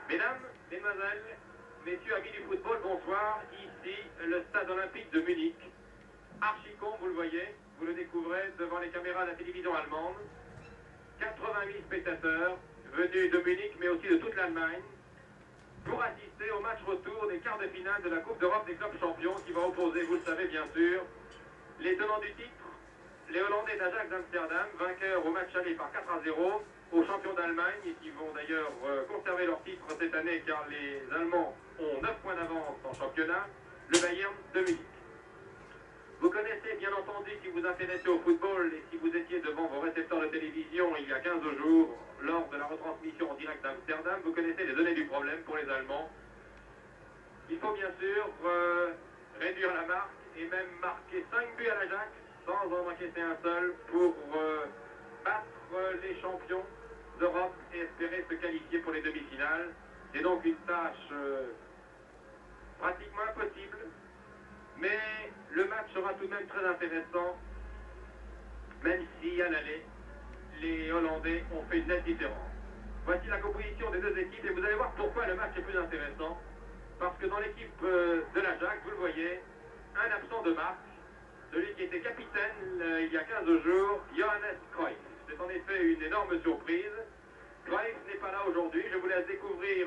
Mesdames, Mesdemoiselles, Messieurs, amis du football, bonsoir. Ici, le stade olympique de Munich. Archicon, vous le voyez, vous le découvrez devant les caméras de la télévision allemande. 80 000 spectateurs venus de Munich, mais aussi de toute l'Allemagne, pour assister au match retour des quarts de finale de la Coupe d'Europe des clubs champions qui va opposer, vous le savez bien sûr, les tenants du titre, les Hollandais d'Ajax d'Amsterdam, vainqueurs au match aller par 4-0, aux champions d'Allemagne, et qui vont d'ailleurs conserver leur titre cette année car les Allemands ont 9 points d'avance en championnat, le Bayern de Munich. Vous connaissez bien entendu, si vous intéressez au football et si vous étiez devant vos récepteurs de télévision il y a 15 jours, lors de la retransmission en direct d'Amsterdam, vous connaissez les données du problème pour les Allemands. Il faut bien sûr réduire la marque et même marquer 5 buts à l'Ajax sans en encaisser un seul pour battre les champions d'Europe et espérer se qualifier pour les demi-finales. C'est donc une tâche pratiquement impossible, mais le match sera tout de même très intéressant, même si à l'aller, les Hollandais ont fait une nette différence. Voici la composition des deux équipes et vous allez voir pourquoi le match est plus intéressant. Parce que dans l'équipe de l'Ajax, vous le voyez, un absent de marque, celui qui était capitaine il y a 15 jours, Johannes Cruyff. C'est en effet une énorme surprise. Cruyff n'est pas là aujourd'hui. Je vous laisse découvrir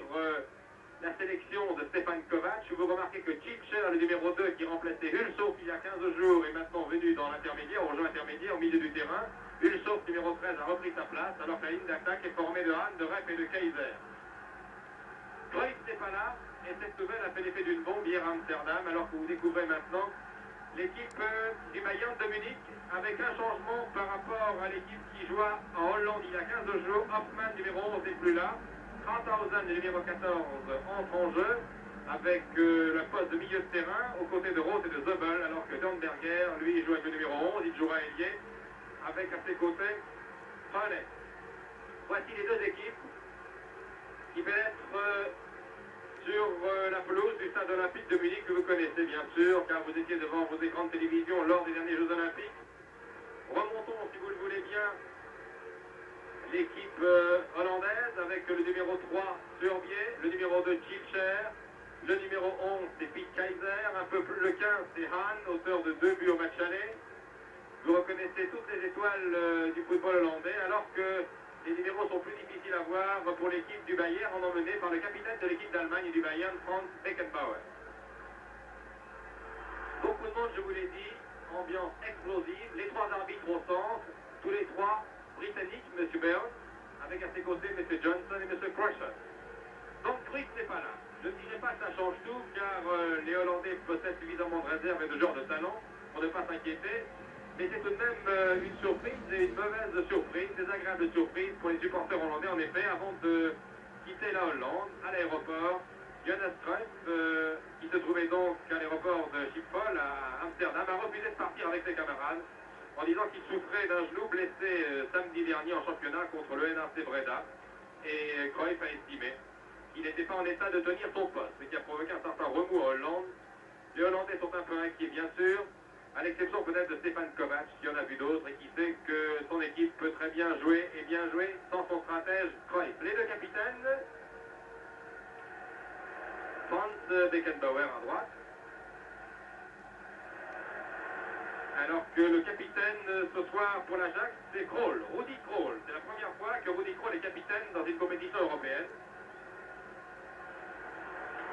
la sélection de Stefan Kovac. Vous remarquez que Tschitcher, le numéro 2 qui remplaçait Hulshoff il y a 15 jours, est maintenant venu dans l'intermédiaire, au jeu intermédiaire, au milieu du terrain. Hulshoff, numéro 13, a repris sa place, alors que la ligne d'attaque est formée de Hahn, de Rep et de Kaiser. Cruyff n'est pas là, et cette nouvelle a fait l'effet d'une bombe hier à Amsterdam, alors que vous découvrez maintenant l'équipe du Bayern de Munich, avec un changement par rapport à l'équipe qui joua en Hollande il y a 15 jours. Hoffmann, numéro 11, n'est plus là. Krauthausen, le numéro 14, entre en jeu, avec le poste de milieu de terrain, aux côtés de Roth et de Zobel, alors que Dornberger, lui, joue avec le numéro 11, il jouera ailier, avec à ses côtés René. Voici les deux équipes qui pénètrent sur la pelouse du stade olympique de Munich, que vous connaissez bien sûr, car vous étiez devant vos écrans de télévision lors des derniers Jeux olympiques. Remontons, si vous le voulez bien, l'équipe hollandaise avec le numéro 3 Surbier, le numéro 2 Tschitcher, le numéro 11 c'est Pete Kaiser, un peu plus le 15 c'est Hahn, auteur de 2 buts au match aller. Vous reconnaissez toutes les étoiles du football hollandais, alors que les numéros sont plus difficiles à voir pour l'équipe du Bayern, emmenée par le capitaine de l'équipe d'Allemagne et du Bayern, Franz Beckenbauer. Beaucoup de monde, je vous l'ai dit, ambiance explosive, les trois arbitres au centre, tous les trois britanniques, M. Burns, avec à ses côtés M. Johnson et M. Crusher. Donc Cruyff n'est pas là. Je ne dirais pas que ça change tout, car les Hollandais possèdent suffisamment de réserve et de joueurs de talent pour ne pas s'inquiéter. Mais c'est tout de même une surprise, et une mauvaise surprise, désagréable surprise pour les supporters hollandais, en effet, avant de quitter la Hollande, à l'aéroport. Johannes Cruyff, qui se trouvait donc à l'aéroport de Schiphol, à Amsterdam, a refusé de partir avec ses camarades, en disant qu'il souffrait d'un genou blessé samedi dernier en championnat contre le NAC Breda. Et Cruyff a estimé qu'il n'était pas en état de tenir son poste, ce qui a provoqué un certain remous en Hollande. Les Hollandais sont un peu inquiets, bien sûr, à l'exception peut-être de Stefan Kovac, qui en a vu d'autres et qui sait que son équipe peut très bien jouer, et bien jouer, sans son stratège Cruyff. Les deux capitaines, Franz Beckenbauer à droite, alors que le capitaine ce soir pour l'Ajax, c'est Krol, Rudi Krol. C'est la première fois que Rudi Krol est capitaine dans une compétition européenne.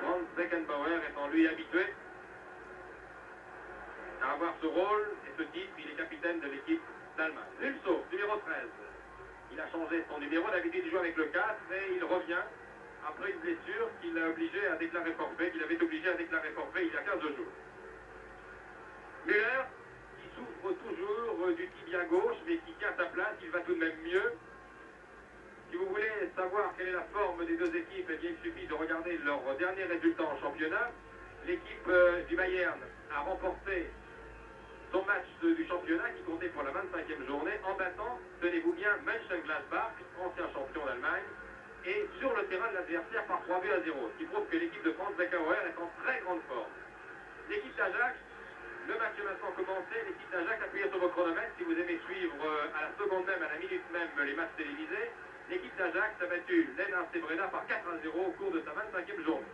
Franz Beckenbauer étant lui habitué à avoir ce rôle et ce titre, il est capitaine de l'équipe d'Allemagne. Hulshoff, numéro 13. Il a changé son numéro, d'habitude il joue avec le 4 et il revient après une blessure qu'il a obligé à déclarer forfait, qu'il avait obligé à déclarer forfait il y a 15 jours. Müller, qui souffre toujours du tibia gauche, mais qui tient sa place, il va tout de même mieux. Si vous voulez savoir quelle est la forme des deux équipes, eh bien, il suffit de regarder leurs derniers résultats en championnat. L'équipe du Bayern a remporté son match du championnat qui comptait pour la 25e journée en battant, tenez-vous bien, Mönchengladbach, ancien champion d'Allemagne, et sur le terrain de l'adversaire par 3 buts à 0, ce qui prouve que l'équipe de Franz Beckenbauer est en très grande forme. L'équipe d'Ajax, le match est maintenant commencé, l'équipe d'Ajax appuyez sur vos chronomètres si vous aimez suivre à la seconde même, à la minute même les matchs télévisés. l'équipe d'Ajax a battu l'NRC Breda par 4-0 au cours de sa 25e journée.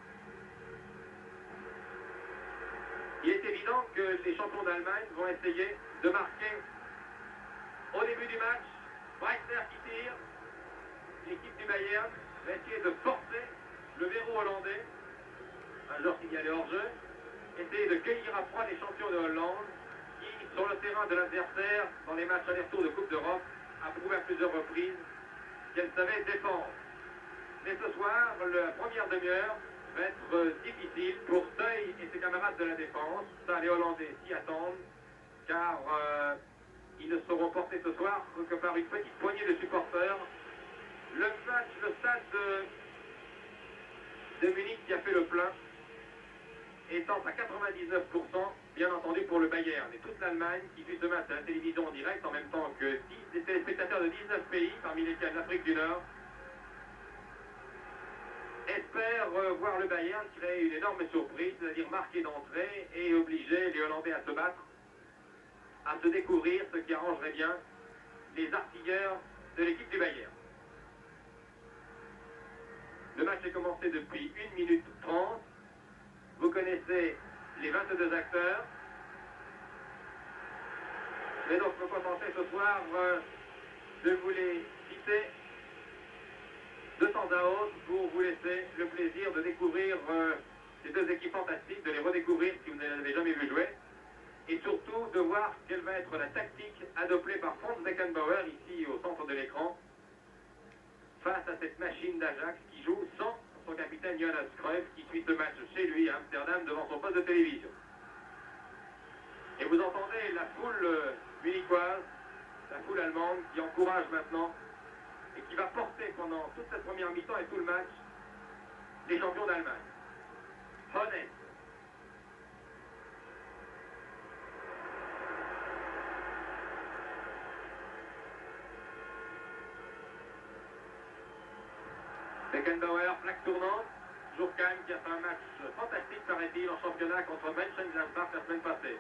Il est évident que les champions d'Allemagne vont essayer de marquer au début du match. Breitner qui tire. L'équipe du Bayern va essayer de forcer le verrou hollandais. Un joueur signalé hors jeu. Essayer de cueillir à froid les champions de Hollande qui, sur le terrain de l'adversaire, dans les matchs aller-retour de Coupe d'Europe, a prouvé à plusieurs reprises qu'elle savait défendre. Mais ce soir, la première demi-heure va être difficile pour Steuy et ses camarades de la défense. Ça, les Hollandais s'y attendent, car ils ne seront portés ce soir que par une petite poignée de supporters. Le stade de Munich qui a fait le plein, étant à 99%, bien entendu pour le Bayern. Et toute l'Allemagne qui suit ce match à la télévision en direct, en même temps que des téléspectateurs de 19 pays, parmi lesquels l'Afrique du Nord, espère voir le Bayern créer une énorme surprise, c'est-à-dire marquer d'entrée et obliger les Hollandais à se battre, à se découvrir, ce qui arrangerait bien les artilleurs de l'équipe du Bayern. Le match est commencé depuis 1 minute 30. Vous connaissez les 22 acteurs. Mais donc, je me contenter ce soir de vous les citer de temps à autre pour vous laisser le plaisir de découvrir ces deux équipes fantastiques, de les redécouvrir si vous ne les avez jamais vues jouer, et surtout de voir quelle va être la tactique adoptée par Franz Beckenbauer ici au centre de l'écran face à cette machine d'Ajax qui joue sans son capitaine Jonas Cruyff qui suit ce match chez lui à Amsterdam devant son poste de télévision. Et vous entendez la foule munichoise, la foule allemande qui encourage maintenant et qui va porter pendant toute cette première mi-temps et tout le match les champions d'Allemagne. Honnête. Beckenbauer, plaque tournante. Jourkheim qui a fait un match fantastique, paraît-il, en championnat contre Mönchengladbach la semaine passée.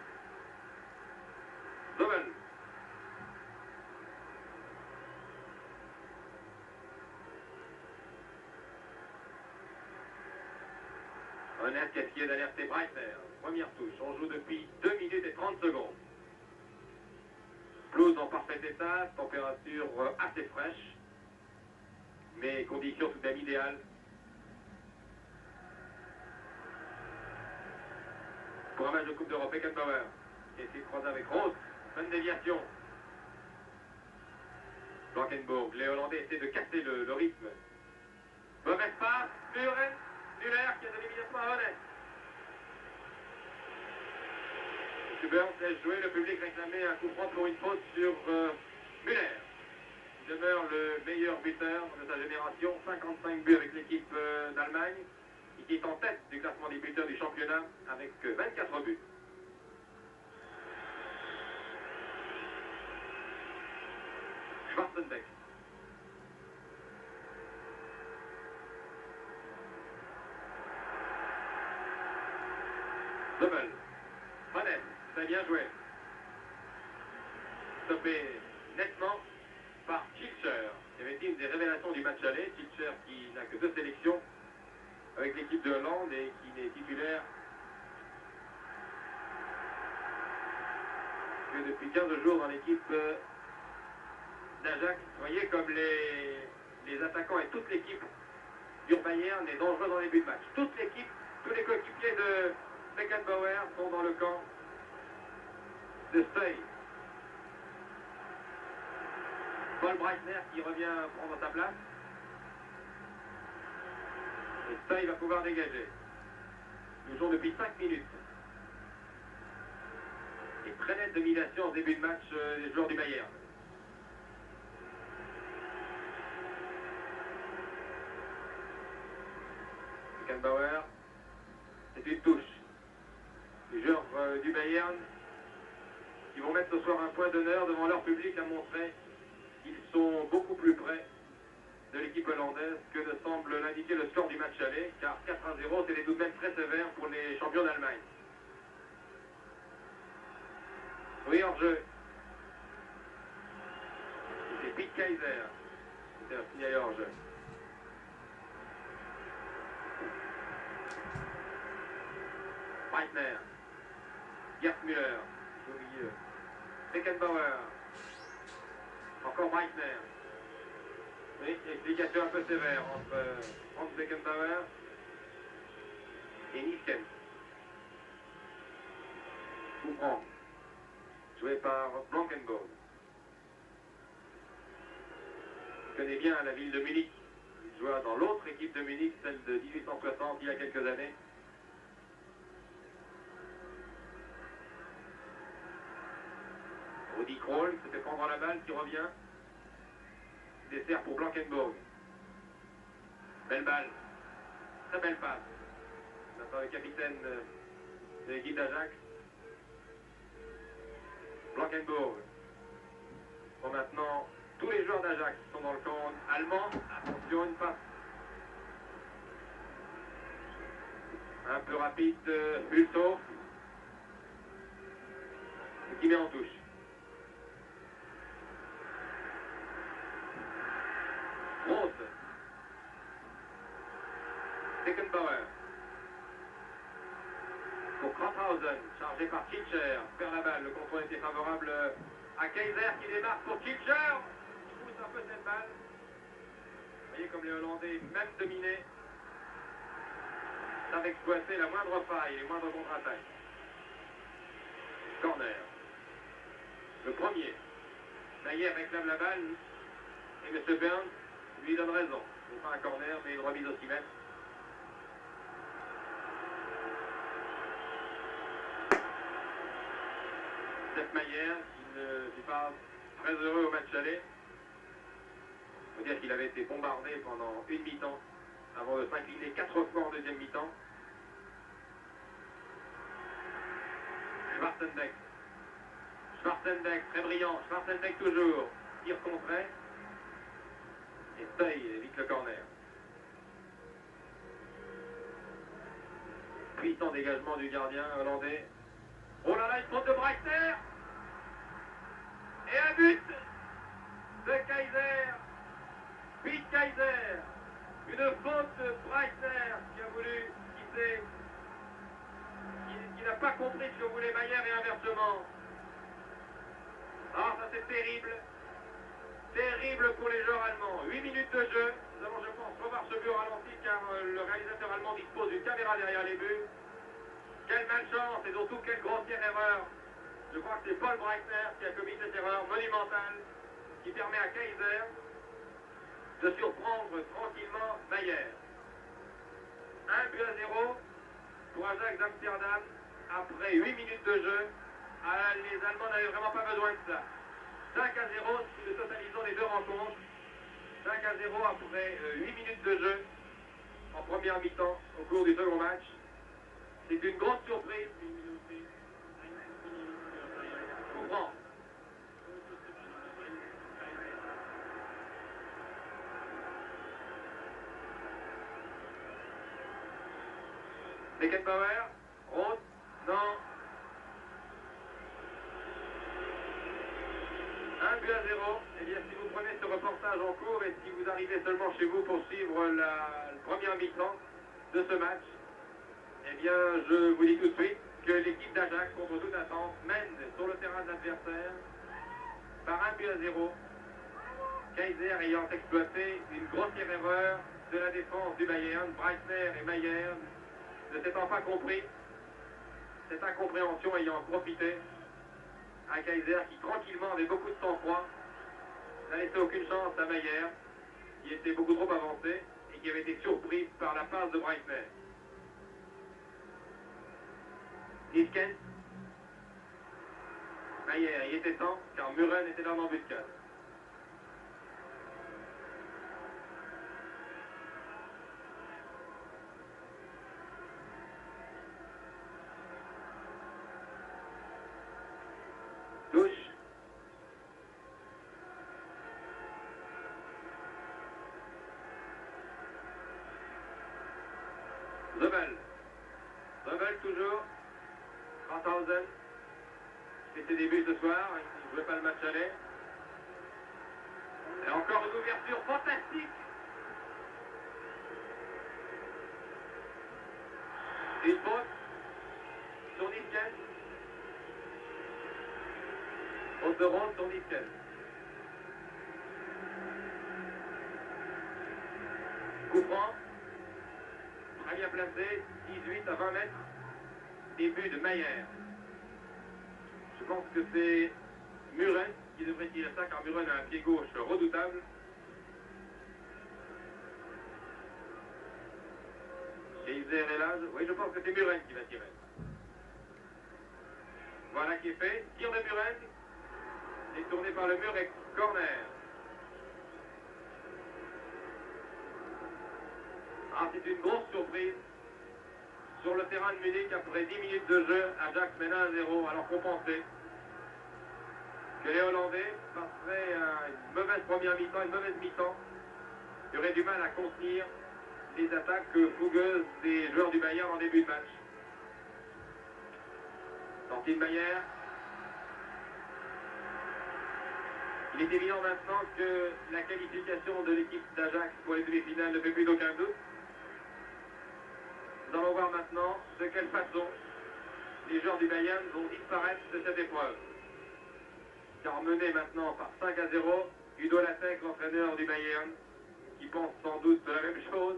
Zommel. Honnête qui a essayé d'alerter Breitner. Première touche. On joue depuis 2 minutes et 30 secondes. Pelouse en parfait état, température assez fraîche, mais conditions tout de même idéales. Pour un match de Coupe d'Europe, Beckenbauer qui essaie de croiser avec Roth. Bonne déviation. Blankenburg. Les Hollandais essaient de casser le rythme. Mauvaise passe. Müller qui a donné immédiatement à Honnête. Burns laisse jouer. Le public réclamait un coup franc pour une faute sur Müller. Il demeure le meilleur buteur de sa génération. 55 buts avec l'équipe d'Allemagne. Et qui est en tête du classement des buteurs du championnat avec 24 buts. Schwarzenbeck. Zommel. Honnête. Très bien joué. Stoppé nettement par Schilcher. C'est une des révélations du match aller. Schilcher qui n'a que 2 sélections avec l'équipe de Hollande et qui n'est titulaire que depuis 15 jours dans l'équipe d'Ajax. Vous voyez comme les attaquants et toute l'équipe du Bayern est dangereux dans les buts de match. Toute l'équipe, tous les coéquipiers de Beckenbauer sont dans le camp de Steuy. Paul Breitner qui revient prendre sa place. Et Steuy va pouvoir dégager. Nous jouons depuis 5 minutes. Et très nette domination au début de match des joueurs du Bayern. Beckenbauer, c'est une touche. Les joueurs du Bayern qui vont mettre ce soir un point d'honneur devant leur public à montrer qu'ils sont beaucoup plus près de l'équipe hollandaise que ne semble l'indiquer le score du match aller, car 4-0 c'est tout de même très sévère pour les champions d'Allemagne. Oui, hors jeu. C'est Pete Kaiser. C'était un signalé hors jeu. Breitner. Gerd Müller. Au milieu. Beckenbauer. Encore Breitner. Oui, explication un peu sévère entre Franz Beckenbauer et Niskens. Comprend. Joué par Blankenburg. Je connais bien la ville de Munich. Il joua dans l'autre équipe de Munich, celle de 1860, il y a quelques années. Rudi Kroll qui se fait prendre la balle, qui revient. Dessert pour Blankenburg. Belle balle. Très belle passe. Maintenant le capitaine de l'équipe d'Ajax. Blankenburg. Bon, maintenant, tous les joueurs d'Ajax sont dans le camp allemand. Attention, une passe. Un peu rapide de Hulshoff. Qui met en touche. Rose. Beckenbauer. Pour Krauthausen, chargé par Kilcher, perd la balle. Le contrôle était favorable à Kaiser qui démarre pour Kilcher. Il pousse un peu cette balle. Vous voyez comme les Hollandais, même dominés, savent exploiter la moindre faille, les moindres contre-attaques. Corner. Le premier. Maillet réclame la balle et M. Burns lui donne raison. Ce n'est pas un corner, mais une remise au 6 mètres. Sepp Maier, qui ne fut pas très heureux au match aller. Il faut dire qu'il avait été bombardé pendant une mi-temps, avant de s'incliner 4 fois en deuxième mi-temps. Schwarzenbeck. Schwarzenbeck, très brillant. Schwarzenbeck toujours. Tire contré. Et Steuil évite le corner. Puissant dégagement du gardien hollandais. Oh là là, une faute de Breitner. Et un but de Kaiser. Pete Kaiser. Une faute de Breitner qui a voulu quitter. Qui n'a pas compris ce que voulait Maier et inversement. Ah, ça c'est terrible. Terrible pour les joueurs allemands. 8 minutes de jeu. Nous allons, je pense, revoir ce but au ralenti car le réalisateur allemand dispose d'une caméra derrière les buts. Quelle malchance et surtout quelle grossière erreur. Je crois que c'est Paul Breitner qui a commis cette erreur monumentale qui permet à Kaiser de surprendre tranquillement Maier. 1-0 pour Ajax d'Amsterdam après 8 minutes de jeu. Ah, les Allemands n'avaient vraiment pas besoin de ça. 5-0 si nous totalisons les deux rencontres. 5-0 après 8 minutes de jeu en première mi-temps au cours du second match. C'est une grande surprise. Je comprends. Beckenbauer, Roth, non. 1-0. Eh bien, si vous prenez ce reportage en cours et si vous arrivez seulement chez vous pour suivre la première mi-temps de ce match, eh bien, je vous dis tout de suite que l'équipe d'Ajax, contre toute attente, mène sur le terrain de l'adversaire par 1-0. Kaiser ayant exploité une grossière erreur de la défense du Bayern, Breitner et Maier ne s'étant pas compris, cette incompréhension ayant profité à Kaiser qui tranquillement avait beaucoup de sang-froid, n'a laissé aucune chance à Maier qui était beaucoup trop avancé et qui avait été surpris par la passe de Breitner. Niskens. Maier, il était temps car Muren était là en embuscade. Touche. Zobel. Zobel toujours. Krauthausen. Qui fait ses débuts ce soir. Il ne jouait pas le match aller. Et encore une ouverture fantastique. Une faute sur Nisken. Faute de ronde sur Nisken. Coup franc. Très bien placé. 18 à 20 mètres. Début de Mayer. Je pense que c'est Muren qui devrait tirer ça, car Muren a un pied gauche redoutable. Kaiser est là. Oui, je pense que c'est Muren qui va tirer. Voilà qui est fait. Tir de Muren. Détourné par le mur et corner. Ah, c'est une grosse surprise. Sur le terrain de Munich, après 10 minutes de jeu, Ajax mène 1-0, alors qu'on pensait que les Hollandais passeraient une mauvaise première mi-temps, une mauvaise mi-temps, qui aurait du mal à contenir les attaques fougueuses des joueurs du Bayern en début de match. Sortie de Bayern. Il est évident maintenant que la qualification de l'équipe d'Ajax pour les demi-finales ne fait plus d'aucun doute. Nous allons voir maintenant de quelle façon les joueurs du Bayern vont disparaître de cette épreuve. Car mené maintenant par 5-0, Udo Lattek, l'entraîneur du Bayern, qui pense sans doute la même chose.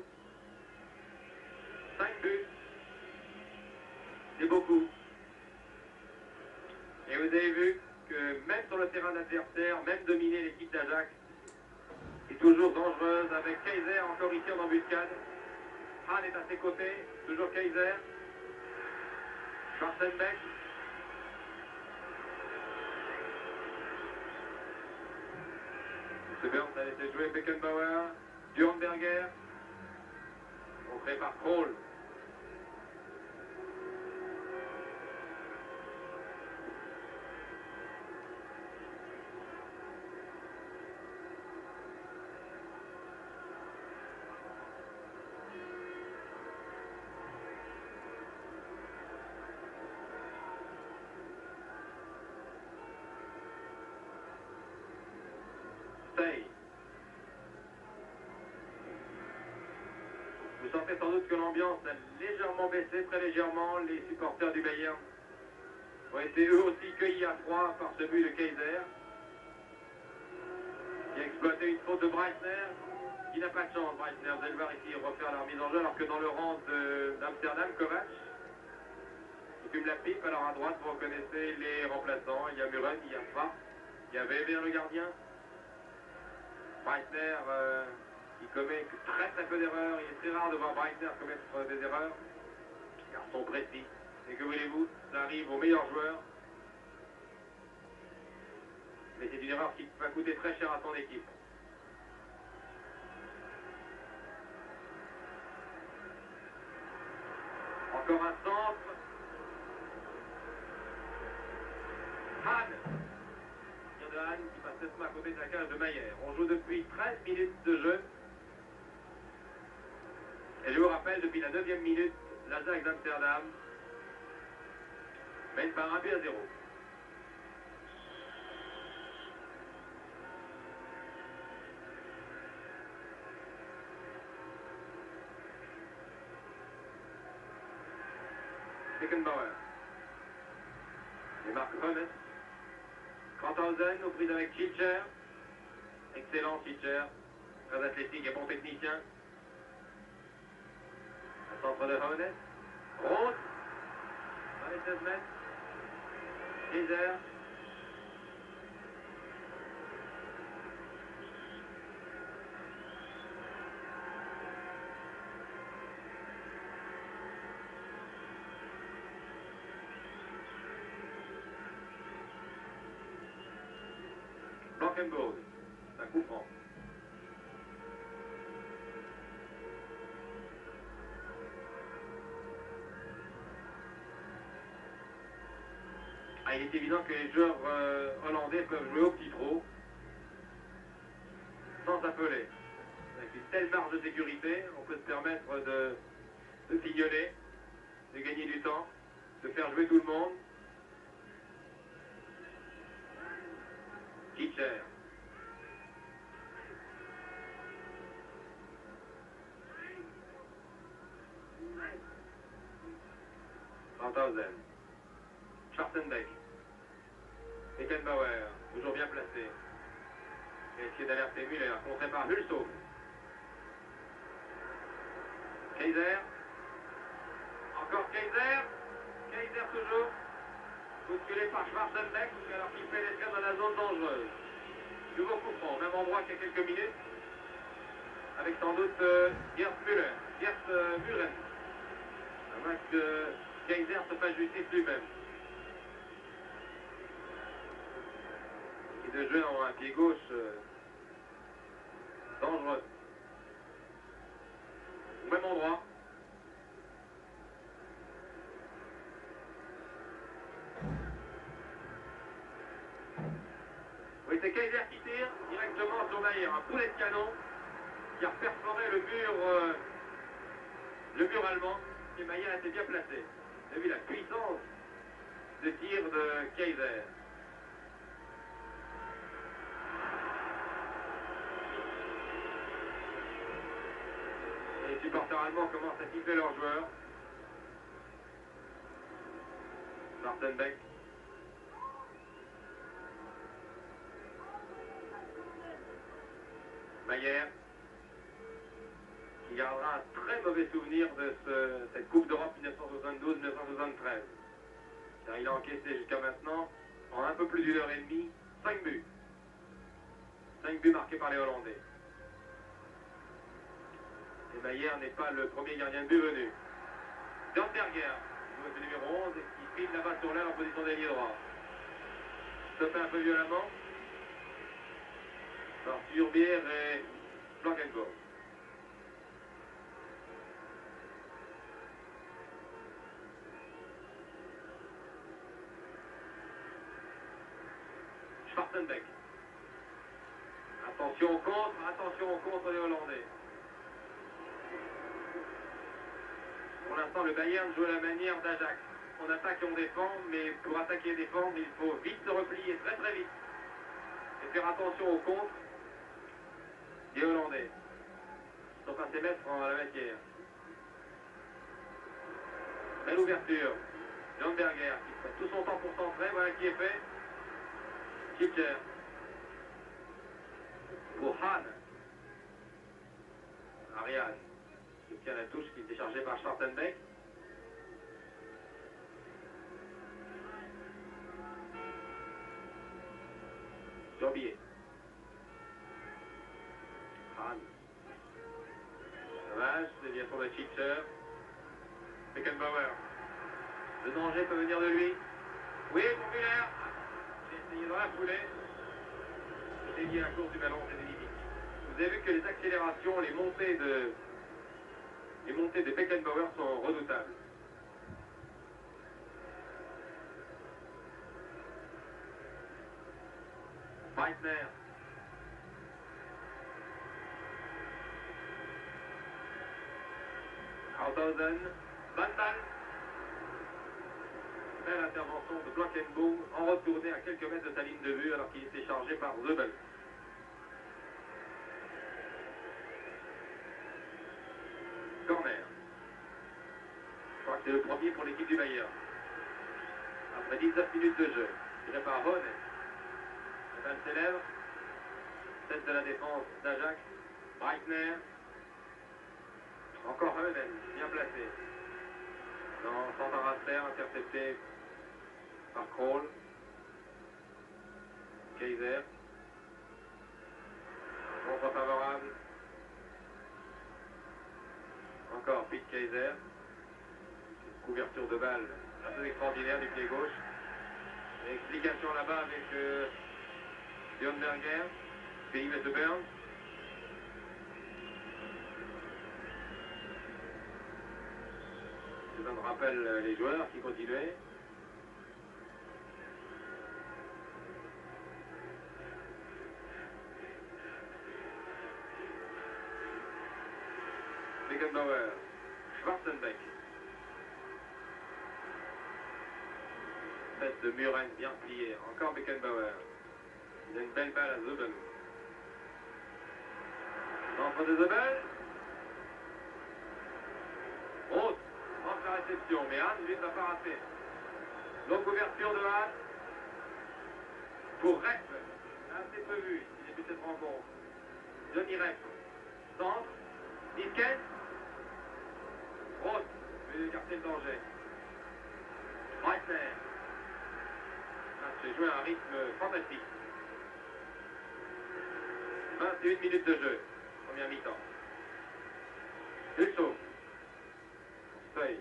5 buts, c'est beaucoup. Et vous avez vu que même sur le terrain d'adversaire, même dominer l'équipe d'Ajax est toujours dangereuse, avec Kaiser encore ici en embuscade. Hahn est à ses côtés, toujours Kaiser. Schwarzenbeck. C'est bien, ça a laissé jouer Beckenbauer. Dürnberger. Montré par Kroll. Vous sentez sans doute que l'ambiance a légèrement baissé, très légèrement. Les supporters du Bayern ont été eux aussi cueillis à froid par ce but de Kaiser, qui a exploité une faute de Breitner, qui n'a pas de chance. Breitner, vous allez le voir ici refaire leur mise en jeu, alors que dans le rang d'Amsterdam, Kovac fume la pipe. Alors à droite, vous reconnaissez les remplaçants. Il y a Muren, il y a Farr, il y a Weber, le gardien. Breitner, il commet très peu d'erreurs. Il est très rare de voir Breitner commettre des erreurs. Garçon précis. Et que voulez-vous, ça arrive aux meilleurs joueurs. Mais c'est une erreur qui va coûter très cher à son équipe. Encore un centre. Hahn. Tir de Hahn qui passe nettement à côté de la cage de Mayer. On joue depuis 13 minutes de jeu. Et je vous rappelle, depuis la 9e minute, l'Ajax d'Amsterdam mène par 1-0. Beckenbauer. Et Mark Hones. Krauthausen aux prises avec Schitcher. Excellent Schitcher. Très athlétique et bon technicien. Un centre de Hones. Roth. Dans les 16 mètres. Kaiser. Blankenburg. Un coup franc. Il est évident que les joueurs hollandais peuvent jouer au petit trot sans s'appeler. Avec une telle marge de sécurité, on peut se permettre de fignoler, de gagner du temps, de faire jouer tout le monde. Schitcher. Sandhausen. Schwarzenbeck. Beckenbauer, toujours bien placé. Il a essayé d'alerter Müller, contré par Hulso. Kaiser. Encore Kaiser. Kaiser toujours. Bousculé par Schwarzenbeck, alors qu'il pénétrait dans la zone dangereuse. Nouveau coup franc, même endroit qu'il y a quelques minutes. Avec sans doute Gerd Müller. Gerd Müller. À moins que Kaiser se fasse justice lui-même. Et de jeu en un pied gauche dangereux. Au même endroit. Oui, c'est Kaiser qui tire directement sur Maillère. Un boulet de canon qui a perforé le mur allemand. Et Maillère était bien placé. Vous avez vu la puissance de tir de Kaiser. Et les supporters allemands commencent à siffler leurs joueurs. Schwarzenbeck. Maillère, qui gardera un très mauvais souvenir de cette Coupe d'Europe 1972-1973. Car il a encaissé jusqu'à maintenant, en un peu plus d'une heure et demie, 5 buts. 5 buts marqués par les Hollandais. Et Maillère n'est pas le premier gardien de but venu. John Berger, le numéro 11, qui file là-bas sur l'aile en position d'ailier droit. Stoppé un peu violemment par Turbier et Blankenburg. Schwarzenbeck. Attention au contre des Hollandais. Pour l'instant, le Bayern joue à la manière d'Ajax. On attaque et on défend, mais pour attaquer et défendre, il faut vite se replier, très très vite. Et faire attention au contre des Hollandais. Ils sont passés maîtres en la matière. Belle ouverture. John Berger qui fait tout son temps pour centrer. Voilà qui est fait. Schipcher. Pour Hahn. Ariane. Qui obtient la touche qui était chargée par Schwarzenbeck. Turbier. Hahn. Dommage, déviation de Schipcher. Beckenbauer. Le danger peut venir de lui. Oui, pour Müller. J'ai essayé dans la foulée. J'ai dévié la course du ballon, c'est des limites. Vous avez vu que les accélérations, les montées de Beckenbauer sont redoutables. Meissner. Sandhausen. Van Dahl. Belle intervention de Blankenburg en retourné à quelques mètres de sa ligne de vue alors qu'il était chargé par Zebel. Corner. Je crois que c'est le premier pour l'équipe du Bayern. Après 19 minutes de jeu, tiré par Rhône. La balle s'élève. Tête de la défense d'Ajax. Breitner. Encore Heunen, bien placé. Dans centre à faire, intercepté par Kroll. Kaiser. Contre favorable. Encore Pete Kaiser. Couverture de balle assez extraordinaire du pied gauche. Explication là-bas avec Björn Berger, Philippe de Bern. Ça me rappelle les joueurs qui continuaient. Beckenbauer, Schwarzenbeck. Tête de Muren bien pliée. Encore Beckenbauer. Il a une belle balle à Zebel. Centre de Zebel. Roth. Entre la réception, mais Hahn, lui, ne va pas rater. Donc, ouverture de Hahn pour Rep. Assez peu vu, il débute cette rencontre. Johnny Rep. Centre. Niskens. Roth. Veut écarter le danger. Reitner. J'ai joué à un rythme fantastique. 21 minutes de jeu. Première mi-temps. Husso. Seuil.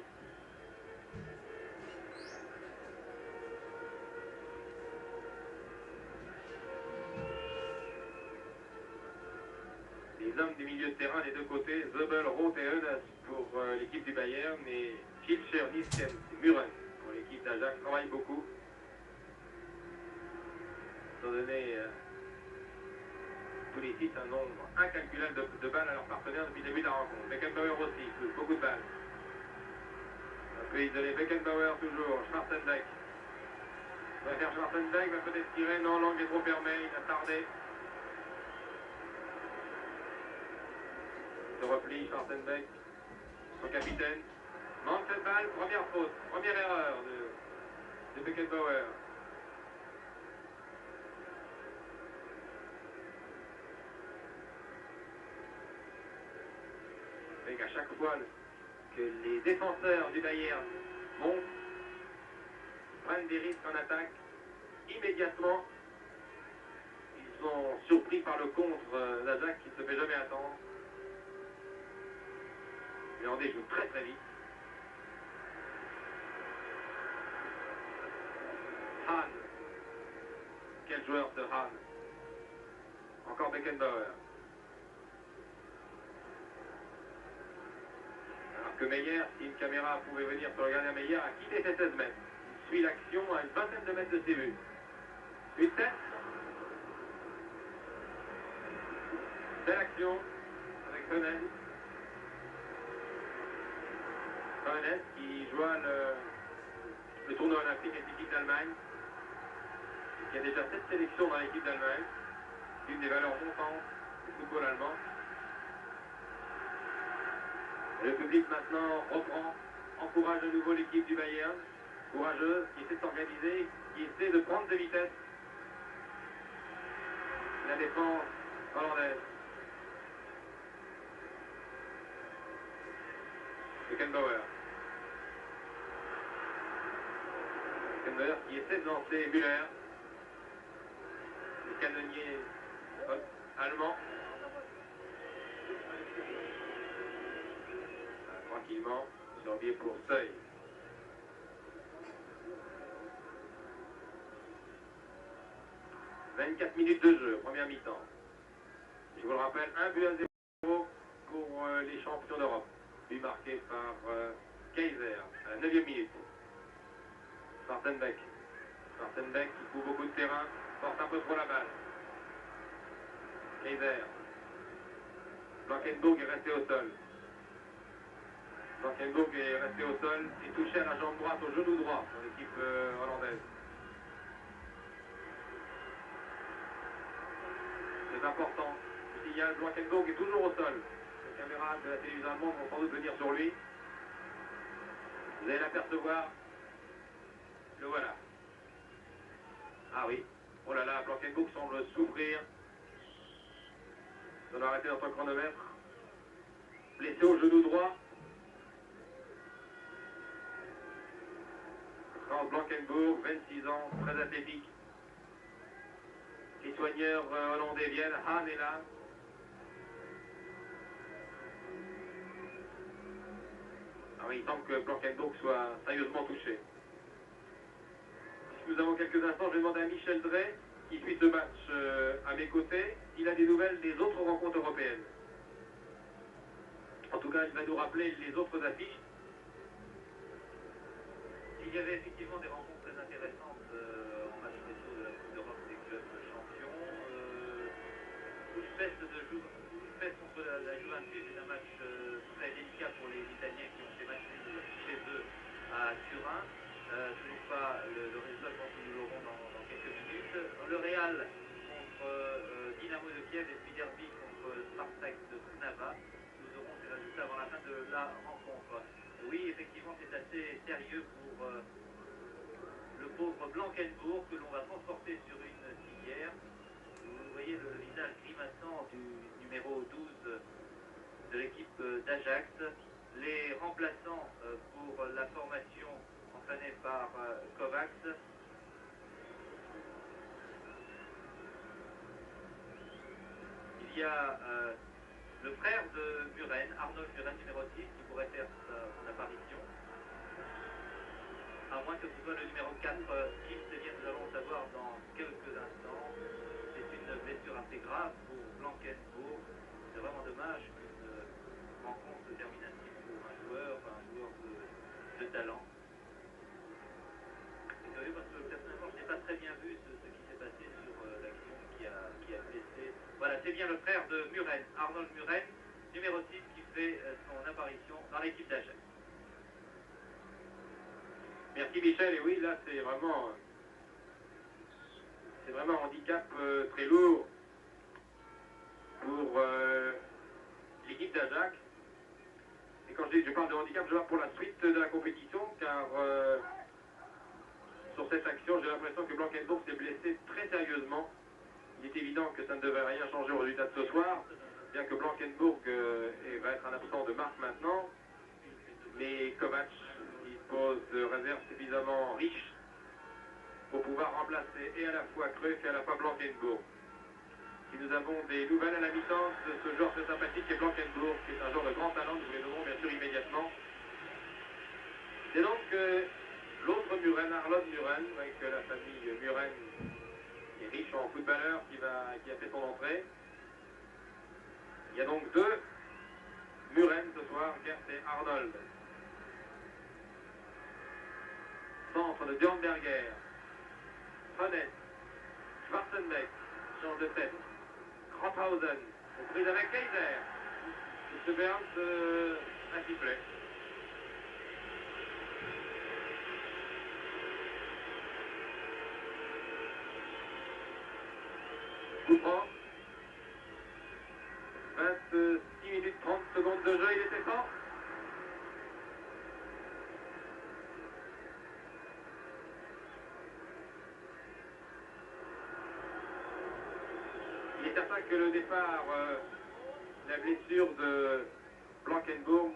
Les hommes du milieu de terrain des deux côtés, Zobel, Roth et Hoeneß pour l'équipe du Bayern, et Hilscher, Niskens et Muren pour l'équipe d'Ajax travaillent beaucoup. Ils ont donné tous les six un nombre incalculable de balles à leurs partenaires depuis le début de la rencontre. Beckenbauer aussi, beaucoup de balles. Un peu isolé, Beckenbauer toujours, Schwarzenbeck. Il va faire Schwarzenbeck, va peut-être tirer, non, l'angle est trop fermé, il a tardé. Se replie Schwarzenbeck, son capitaine. Manque cette balle, première faute, première erreur de Beckenbauer. Et qu'à chaque fois que les défenseurs du Bayern montent, prennent des risques en attaque, immédiatement, ils sont surpris par le contre d'Ajax qui ne se fait jamais attendre. Les Hollandais jouent très très vite. Hahn. Quel joueur ce Hahn. Encore Beckenbauer. Alors que Meyer, si une caméra pouvait venir sur le gardien Meyer, a quitté ses 16 mètres. Il suit l'action à une vingtaine de mètres de ses vues. Une tête. Belle action avec Hoeneß. Hoeneß qui joua le tournoi olympique avec l'équipe d'Allemagne. Il y a déjà 7 sélections dans l'équipe d'Allemagne. C'est une des valeurs montantes du football allemand. Et le public maintenant reprend, encourage de nouveau l'équipe du Bayern, courageuse, qui essaie de s'organiser, qui essaie de prendre de vitesse. La défense hollandaise. Beckenbauer. Beckenbauer qui essaie de lancer Müller. Le canonnier allemand. Tranquillement, sur biais pour Seuil. « 24 minutes de jeu, première mi-temps. Je vous le rappelle, 1-0 pour les champions d'Europe. But marqué par Kaiser à la 9e minute. Schwarzenbeck. Schwarzenbeck qui couvre beaucoup de terrain, porte un peu trop la balle. Kaiser. Blankenburg est resté au sol. Blankenburg est resté au sol et touché à la jambe droite, au genou droit pour l'équipe hollandaise. C'est important. Le signal, Blankenburg est toujours au sol. Les caméras de la télévision allemande vont sans doute venir sur lui. Vous allez l'apercevoir. Le voilà. Ah oui. Oh là là, Blankenburg semble souffrir. On a arrêté notre chronomètre. Blessé au genou droit. Franz Blankenburg, 26 ans, très athlétique. Les soigneurs hollandais viennent. Hahn est là. Ah oui, il semble que Blankenburg soit sérieusement touché. Si nous avons quelques instants, je vais demander à Michel Drey, qui suit ce match à mes côtés, s'il a des nouvelles des autres rencontres européennes. En tout cas, il va nous rappeler les autres affiches. Il y avait effectivement des rencontres très intéressantes en match réseau de la Coupe d'Europe des clubs champions. Budapest contre la Juventus est un match très délicat pour les Italiens qui ont fait match chez eux à Turin. Toujours pas le résultat, je pense que nous l'aurons dans quelques minutes. Le Real contre Dynamo de Kiev et puis Derby contre Spartak de Trnava. Nous aurons ces résultats avant la fin de la rencontre. Oui, effectivement, maintenant c'est assez sérieux pour le pauvre Blankenbourg que l'on va transporter sur une civière. Vous voyez le visage grimaçant du numéro 12 de l'équipe d'Ajax. Les remplaçants pour la formation entraînée par Kovacs. Il y a le frère de Muren, Arnold Muren, numéro 6, qui pourrait faire son apparition. À moins que ce soit le numéro 4, Kim, c'est bien, nous allons le savoir dans quelques instants. C'est une blessure assez grave pour Blankenbourg. C'est vraiment dommage qu'une rencontre se termine ainsi pour un joueur de talent. C'est curieux parce que personnellement, je n'ai pas très bien vu ce qui s'est passé sur l'action qui a blessé. Voilà, c'est bien le frère de Muren, Arnold Muren, numéro 6, qui fait son apparition dans l'équipe d'Ajax. Merci Michel, et oui, là c'est vraiment un handicap très lourd pour l'équipe d'Ajax. Et quand je parle de handicap, je parle pour la suite de la compétition, car sur cette action, j'ai l'impression que Blankenbourg s'est blessé très sérieusement. Il est évident que ça ne devrait rien changer au résultat de ce soir, bien que Blankenbourg va être un absent de marque maintenant. Mais Kovacs dispose de réserves suffisamment riches pour pouvoir remplacer et à la fois Cruyff et à la fois Blankenbourg. Si nous avons des nouvelles à la mi-temps de ce joueur très sympathique est Blankenbourg, qui est un joueur de grand talent, nous les nommerons bien sûr immédiatement. C'est donc l'autre Muren, Arnold Muren, avec la famille Muren, qui est riche en footballeurs, qui a fait son entrée. Il y a donc deux Muren ce soir, Gert et Arnold. Centre de Dornberger, Honneth, Schwarzenbeck, change de tête, Krauthausen, aux prises avec Kaiser. M. Burns a sifflé. Coup franc. 26 minutes 30 secondes de jeu, il était temps. Il est certain que le départ, la blessure de Blankenbourg,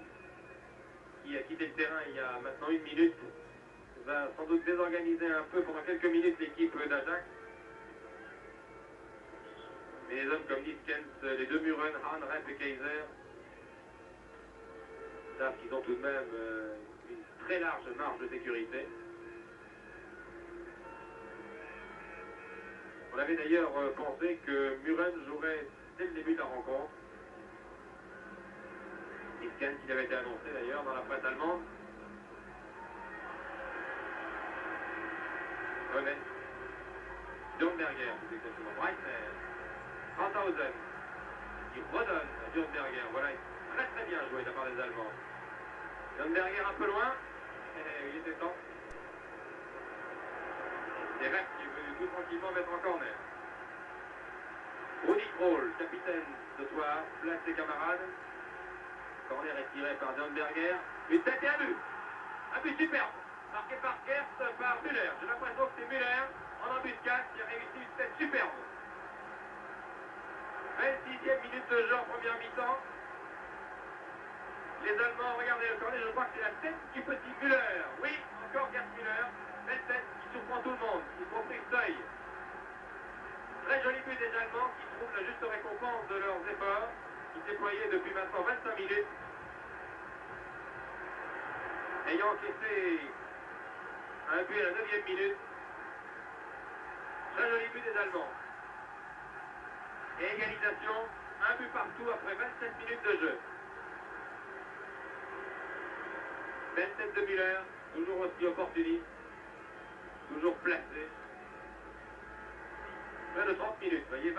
qui a quitté le terrain il y a maintenant 1 minute, va sans doute désorganiser un peu pendant quelques minutes l'équipe d'Ajax. Mais les hommes comme Niskens, les deux Muren, Hahn, Rep et Kaiser, savent qu'ils ont tout de même une très large marge de sécurité. On avait d'ailleurs pensé que Muren jouerait dès le début de la rencontre. Niskens, il avait été annoncé d'ailleurs dans la presse allemande. Honnête. Dornberger, c'est exactement. Breitner. Krauthausen, qui redonne à Dornberger. Voilà, très très bien joué de la part des Allemands. Dornberger un peu loin, et il était temps. C'est Rep qui est venu tout tranquillement mettre en corner. Rudi Kroll, capitaine ce soir, place ses camarades. Corner est tiré par Dornberger. Une tête et un but. Un but superbe. Marqué par Gert, par Müller. J'ai l'impression que c'est Müller, en embuscade, qui a réussi une tête superbe. 26e minute de jeu en première mi-temps. Les Allemands, regardez le corner, je crois que c'est la tête du petit Müller. Oui, encore Gerd Müller. Belle tête qui surprend tout le monde, y compris Seuil. Très joli but des Allemands qui trouvent la juste récompense de leurs efforts, qui déployaient depuis maintenant 25 minutes. Ayant encaissé un but à la 9e minute. Très joli but des Allemands. Et égalisation, un but partout après 27 minutes de jeu. Belle tête de Müller, toujours aussi opportuniste, toujours placé. Près de 30 minutes, voyez, 29-30.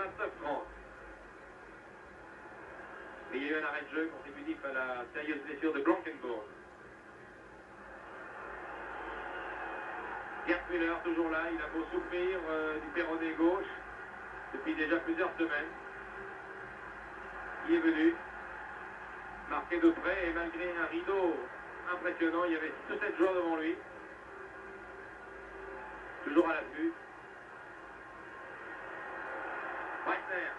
Mais il y a eu un arrêt de jeu consécutif à la sérieuse blessure de Blankenbourg. Gerd Müller, toujours là, il a beau souffrir du péroné gauche depuis déjà plusieurs semaines. Il est venu, marqué de près, et malgré un rideau impressionnant. Il y avait 6 ou 7 joueurs devant lui. Toujours à l'affût. Breitner.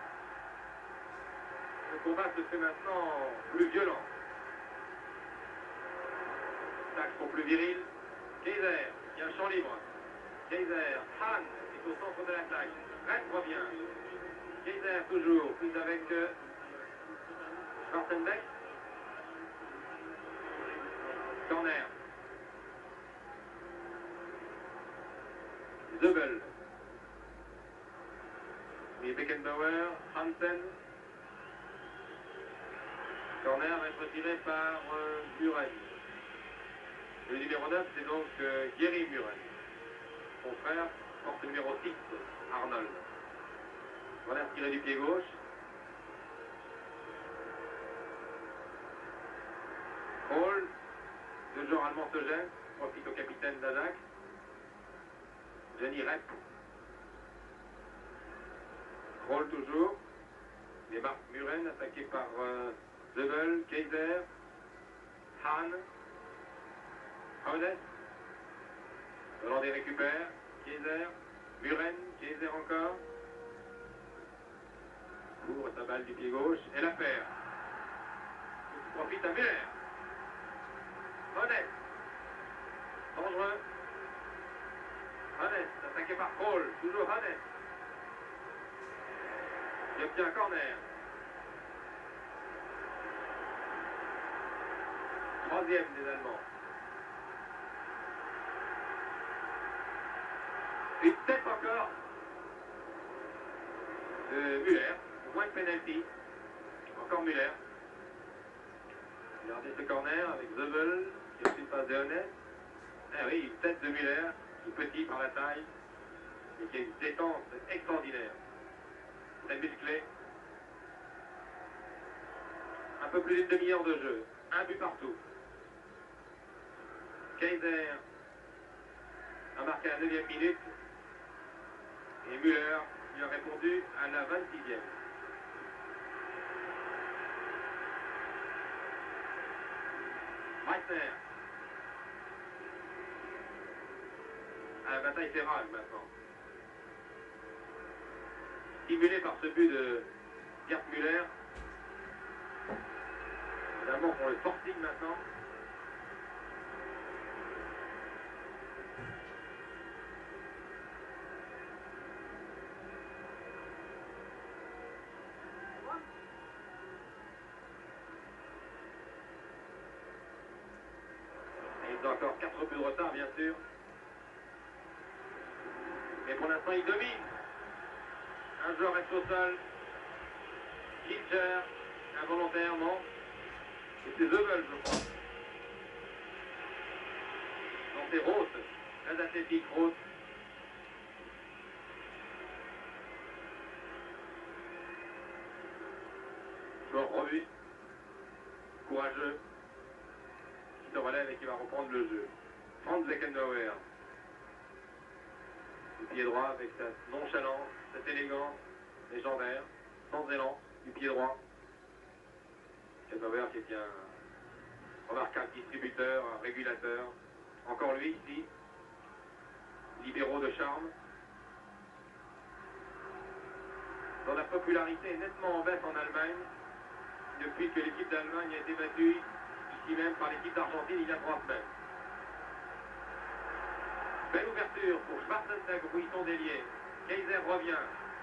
Le combat se fait maintenant plus violent. Tacs sont plus virils. Kaiser, il y a un champ libre. Kaiser, Hahn est au centre de l'attaque. Red revient. Kaiser toujours, plus avec Schwarzenbeck. Corner. Zebel. Et Beckenbauer, Hansen. Corner va être tiré par Muren. Le numéro 9, c'est donc Gary Muren. Son frère porte le numéro 6, Arnold. Corner tiré du pied gauche. Hall, deux joueurs allemands se gênent, profite au capitaine d'Ajax. Jenny Rep. Kroll toujours. Et Marc Muren attaqué par Zebel, Kaiser, Hahn, Hodes. Hollandais récupère. Kaiser, Muren, Kaiser encore. Couvre sa balle du pied gauche et la perd. Il profite à Müller. Hodes. Dangereux. Hodes, attaqué par Kroll. Toujours Hodes. Il obtient un corner. Troisième des Allemands. Une tête encore de Müller. Moins de penalty. Encore Müller. Regardez ce corner avec Zebel qui ensuite passe de Honnet. Ah oui, une tête de Müller, tout petit par la taille, et qui a une détente extraordinaire. Très musclé. Un peu plus d'une demi-heure de jeu. Un but partout. Kaiser a marqué à la 9e minute. Et Müller lui a répondu à la 26e. Breitner. La bataille fait rage maintenant. Stimulé par ce but de Gerd Müller. Les Allemands font le forcing maintenant. Et ils ont encore 4 buts de retard, bien sûr. Mais pour l'instant, ils dominent. Un joueur reste au sol. Ginger, involontairement. Et c'est Zebel, je crois. Non, c'est Roth. Très athlétique, Roth. Joueur robuste. Courageux. Qui se relève et qui va reprendre le jeu. Franz Beckenbauer. Du pied droit avec sa nonchalance, cette élégance légendaire, sans élan, du pied droit. Beckenbauer qui est un remarquable distributeur, un régulateur. Encore lui ici, libéraux de charme. Dont la popularité est nettement en baisse en Allemagne depuis que l'équipe d'Allemagne a été battue ici même par l'équipe d'Argentine il y a 3 semaines. Belle ouverture pour Schwarzenbeck, Bouisson délié. Kaiser revient.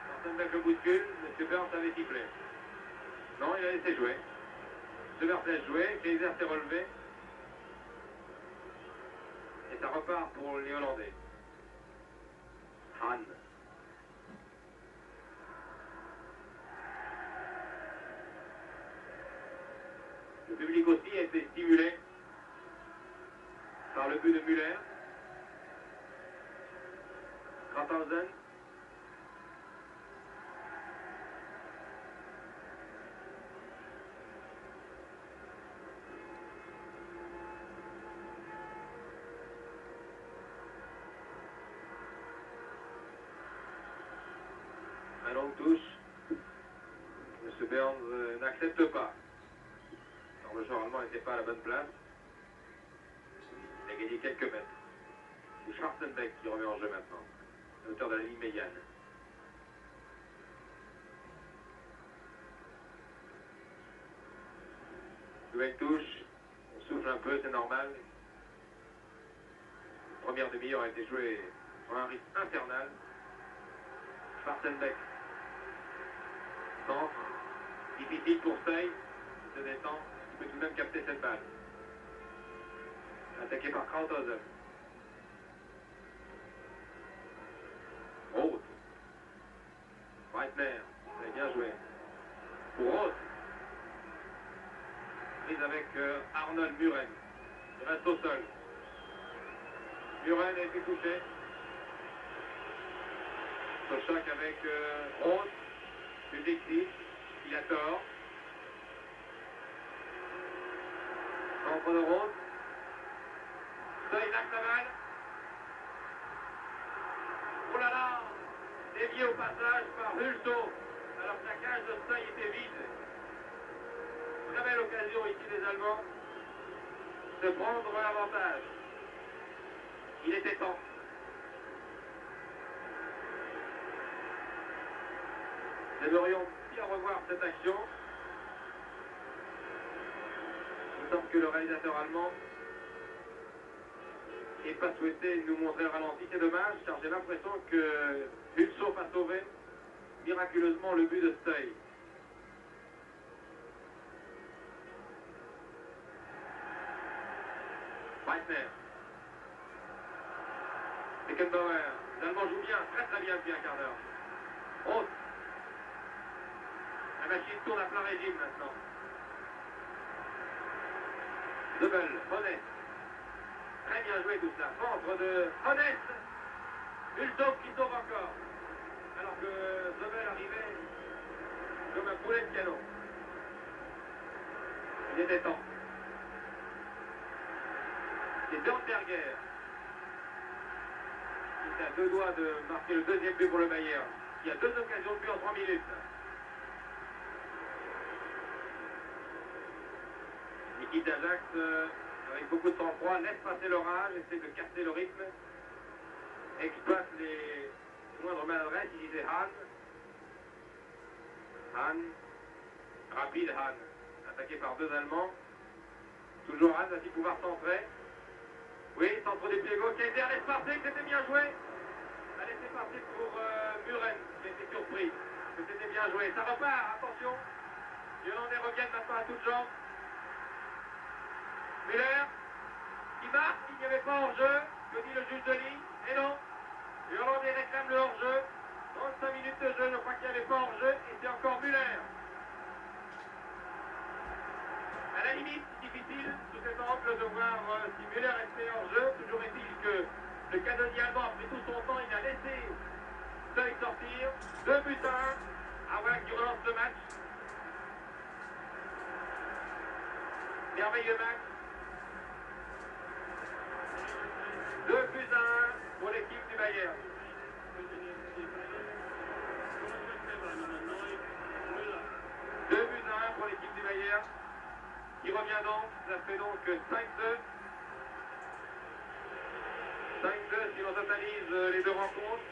Schwarzenbeck le bouscule. M. Burns avait sifflé. Non, il a laissé jouer. M. Burns laisse jouer. Kaiser s'est relevé. Et ça repart pour les Hollandais. Hahn. Le public aussi a été stimulé par le but de Müller. Krafthausen. Un long touche. M. Burns n'accepte pas. Alors le joueur allemand n'était pas à la bonne place. Farsenbeck qui remet en jeu maintenant, à hauteur de la ligne médiane. Nouvelle touche, on souffle un peu, c'est normal. Première demi-heure a été jouée sur un rythme infernal. Farsenbeck. Centre. Difficile pour Stey. Il se détend. Il peut tout de même capter cette balle. Attaqué par Krauthausen. Roth. Breitner. Vous avez bien joué. Pour Roth. Prise avec Arnold Muren. Il reste au sol. Muren a été touché. Ce choc avec Roth. Le Dixie. Il a tort. Centre de Roth. Stey lâche la balle. Oh là là! Dévié au passage par Hulso. Alors que la cage de Stey était vide. Très belle occasion ici des Allemands de prendre l'avantage. Il était temps. Nous aimerions bien revoir cette action. Il semble que le réalisateur allemand n'ait pas souhaité nous montrer le ralenti. C'est dommage, car j'ai l'impression que Hulso a sauvé miraculeusement le but de Stey. Breitner. Beckenbauer. Les Allemands jouent bien, très bien depuis un quart d'heure. Roth. La machine tourne à plein régime maintenant. Zobel, Honest. Très bien joué tout cela. Centre de Honest. Hulso qui sauve encore. Alors que Zobel arrivait comme un poulet de canon. Il était temps. C'est Dornberger qui est à deux doigts de marquer le deuxième but pour le Bayern. Il y a deux occasions de but en 3 minutes. L'équipe d'Ajax, avec beaucoup de sang-froid, laisse passer l'orage, essaie de casser le rythme, exploite les moindres maladresses. Il disait Han, rapide Han, attaqué par deux Allemands. Toujours Han va-t-il pouvoir centrer? Oui, centre du pied gauche, Kaiser laisse passer, c'était bien joué. A laissé passer pour Muren, qui a été surpris. C'était bien joué. Ça repart, attention. Les Hollandais reviennent maintenant à toutes jambes. Müller, qui marque, il n'y avait pas hors-jeu, que dit le juge de ligne, et non, les Hollandais réclament le hors-jeu, 35 minutes de jeu, je crois qu'il n'y avait pas hors-jeu, et c'est encore Müller. À la limite, difficile, sous cet angle, de voir si Müller était hors-jeu, toujours est-il que le canonnier allemand a pris tout son temps, il a laissé Stey sortir, 2 buts à 1, ah voilà qui relance le match. Merveilleux match. 2 buts à 1 pour l'équipe du Bayern. 2 buts à 1 pour l'équipe du Bayern. Qui revient donc, ça fait donc 5-2. 5-2 si l'on totalise les deux rencontres.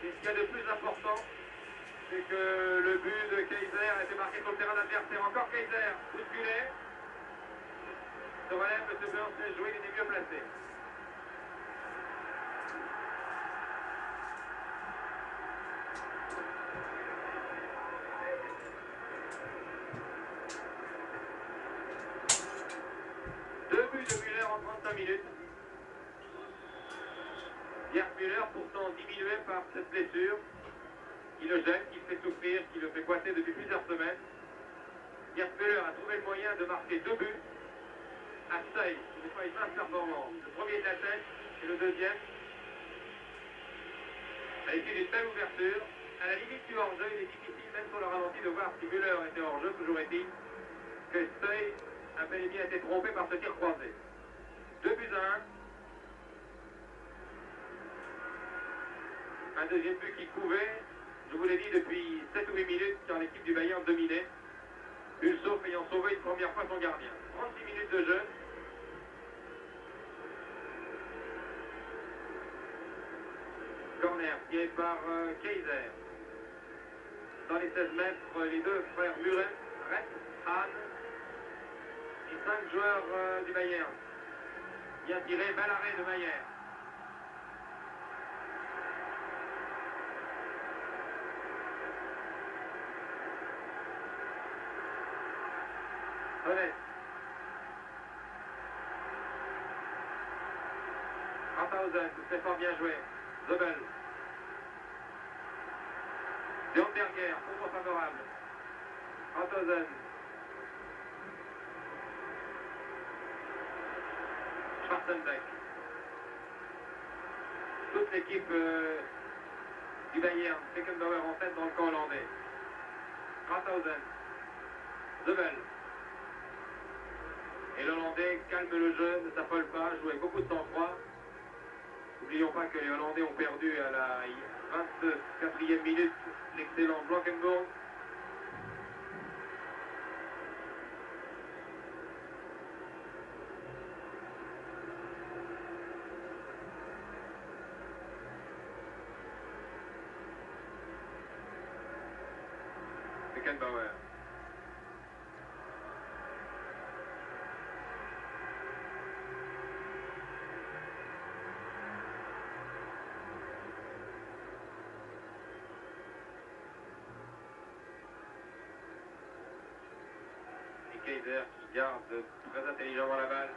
Et ce qu'il y a de plus important, c'est que le but de Kaiser a été marqué sur le terrain d'adversaire. Encore Kaiser, bousculé. Se relève, M. Burns laisse jouer, il était mieux placé. En 35 minutes. Gerd Müller, pourtant diminué par cette blessure, qui le gêne, qui le fait souffrir, qui le fait coincer depuis plusieurs semaines. Gerd Müller a trouvé le moyen de marquer 2 buts à Stey. Ce n'est pas une mince performance. Le premier de la tête et le deuxième a été une belle ouverture. À la limite du hors-jeu, il est difficile, même sur le ralenti, de voir si Müller était hors-jeu. Toujours est-il que Stey a bel et bien été trompé par ce tir croisé. 2 buts à 1. Un deuxième but qui couvait, je vous l'ai dit, depuis 7 ou 8 minutes, quand l'équipe du Bayern dominait. Hulso ayant sauvé une première fois son gardien. 36 minutes de jeu. corner tiré par Kaiser. Dans les 16 mètres, les deux frères Muren, Rett, Hahn et 5 joueurs du Bayern. Bien tiré, bel arrêt de Mayer. Honnête. Rafhausen, c'est fort bien joué. Zobel. Deonberger, contre favorable. Rafhausen. Schwarzenbeck. Toute l'équipe du Bayern, Beckenbauer en tête dans le camp hollandais. Rafhausen. Zobel. Et l'Hollandais calme le jeu, ne s'affole pas, joue avec beaucoup de sang-froid. N'oublions pas que les Hollandais ont perdu à la 24e minute l'excellent Blankenburg. Beckenbauer. Kaiser qui garde très intelligemment la balle.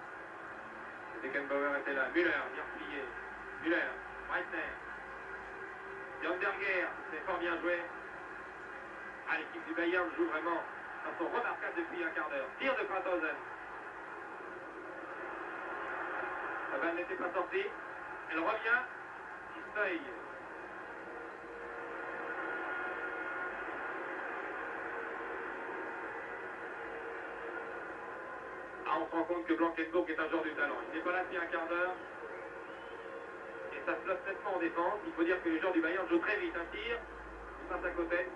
Beckenbauer était là. Müller, bien replié. Müller, Breitner. Deonberger, c'est fort bien joué. Ah, l'équipe du Bayern joue vraiment de façon remarquable depuis un quart d'heure. Tir de Krauthausen. La balle n'était pas sortie. Elle revient. Seuil. On se rend compte que Blankenburg est un joueur du talent. Il n'est pas là depuis un quart d'heure. Et ça se flotte nettement en défense. Il faut dire que les joueurs du Bayern jouent très vite. Un tir, il passe à côté.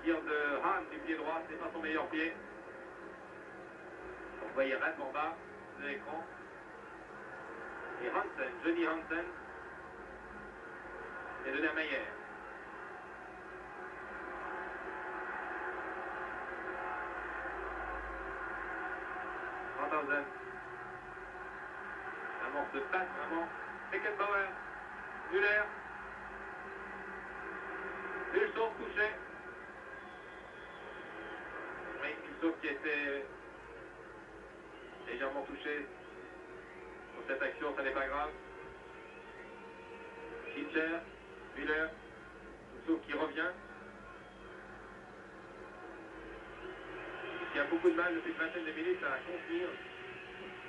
Tir de Hahn du pied droit, c'est pas son meilleur pied. Vous voyez Rett en bas de l'écran. Et Hansen, Johnny Hansen, est donné à Mayer. Rafhausen. Vraiment se passe vraiment. Beckenbauer. Müller. Hulshoff touché. Oui, Hulshoff qui était légèrement touché pour cette action, ça n'est pas grave. Schindler, Müller, Hulshoff qui revient. Il y a beaucoup de mal depuis une vingtaine de minutes à contenir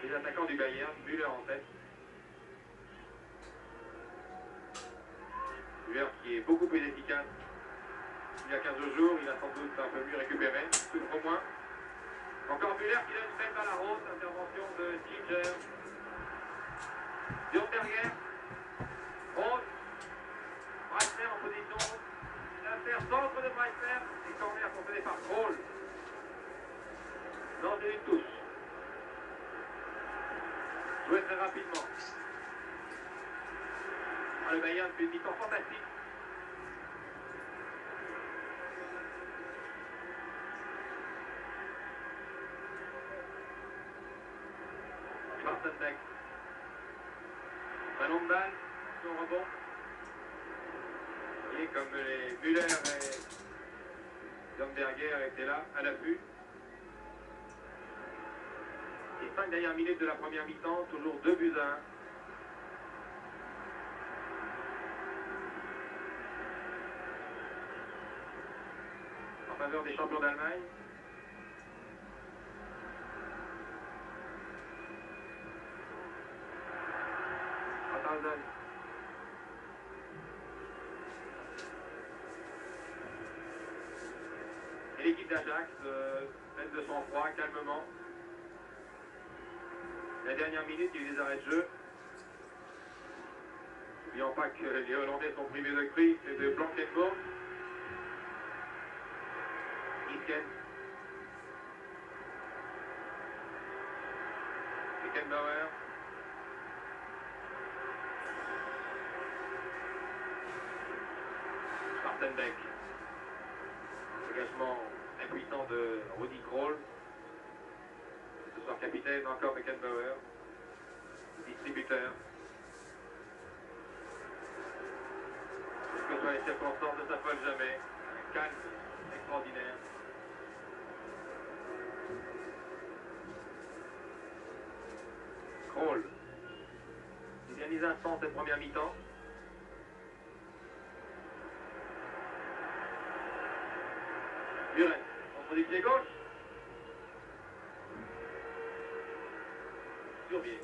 les attaquants du Bayern, Müller en tête. Müller qui est beaucoup plus efficace. Il y a 15 jours, il a sans doute un peu mieux récupéré, souffre moins. Encore Müller qui donne une belle balle à Rose, intervention de Ginger. Deonberger. Rose. Breitner en position. L'affaire centre de Breitner. Et corner concédé par Kroll. Non, c'est une touche. Joué très rapidement. Ah, le Bayern fait une mi-temps fantastique. Schwarzenbeck. Ballon de balle, son rebond. Et comme les Müller et Deonberger étaient là, à l'affût. Les 5 dernières minutes de la première mi-temps, toujours 2-1. En faveur des champions d'Allemagne. Rafhausen. Et l'équipe d'Ajax, pleine de sang-froid, calmement. La dernière minute, il y a eu des arrêts de jeu. N'oublions pas que les Hollandais sont privés de prix, c'est de Blankenburg. Isken. Beckenbauer. Stenbeck. Engagement impuissant de Rudy Kroll. Ce soir capitaine, encore Beckenbauer. Distributeur. Quelles que soient les circonstances, ne s'affole jamais. Un calme extraordinaire. Kroll. Les derniers instants de cette première mi-temps. Muret, contre du pied gauche. Sur pied.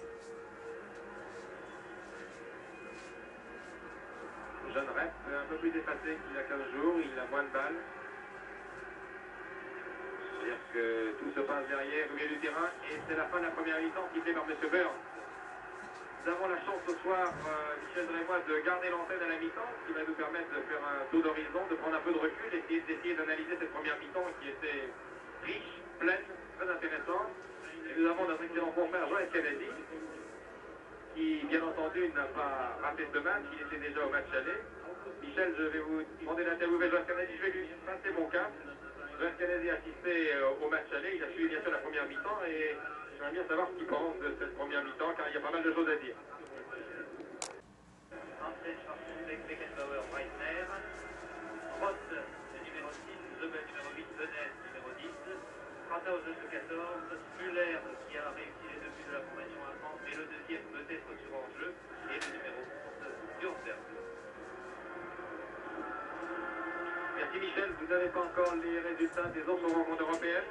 Le jeune rep, un peu plus effacé qu'il y a 15 jours, il a moins de balles. C'est-à-dire que tout se passe derrière, au milieu du terrain, et c'est la fin de la première mi-temps sifflée par M. Burns. Nous avons la chance ce soir, Michel Drey et moi, de garder l'antenne à la mi-temps, ce qui va nous permettre de faire un tour d'horizon, de prendre un peu de recul, et d'essayer d'analyser cette première mi-temps qui était riche, pleine, très intéressante. Et nous avons notre excellent confrère Joël Kennedy, qui, bien entendu, n'a pas raté ce match, il était déjà au match aller. Michel, je vais vous demander d'interviewer Joël Kennedy, je vais lui passer mon cas. Joël Kennedy a assisté au match aller, il a suivi bien sûr la première mi-temps, et j'aimerais bien savoir ce qu'il pense de cette première mi-temps, car il y a pas mal de choses à dire. Hansen, Schwarzenbeck, Beckenbauer, Breitner, Roth, le numéro 6, Zobel, numéro 8, Venez, numéro 10, Krauthausen, le 14, Müller, qui a réussi les 2 buts de la formation allemande, mais le deuxième peut-être sur hors-jeu, et le numéro 11, Björnberg. Merci Michel, vous n'avez pas encore les résultats des autres rencontres européennes?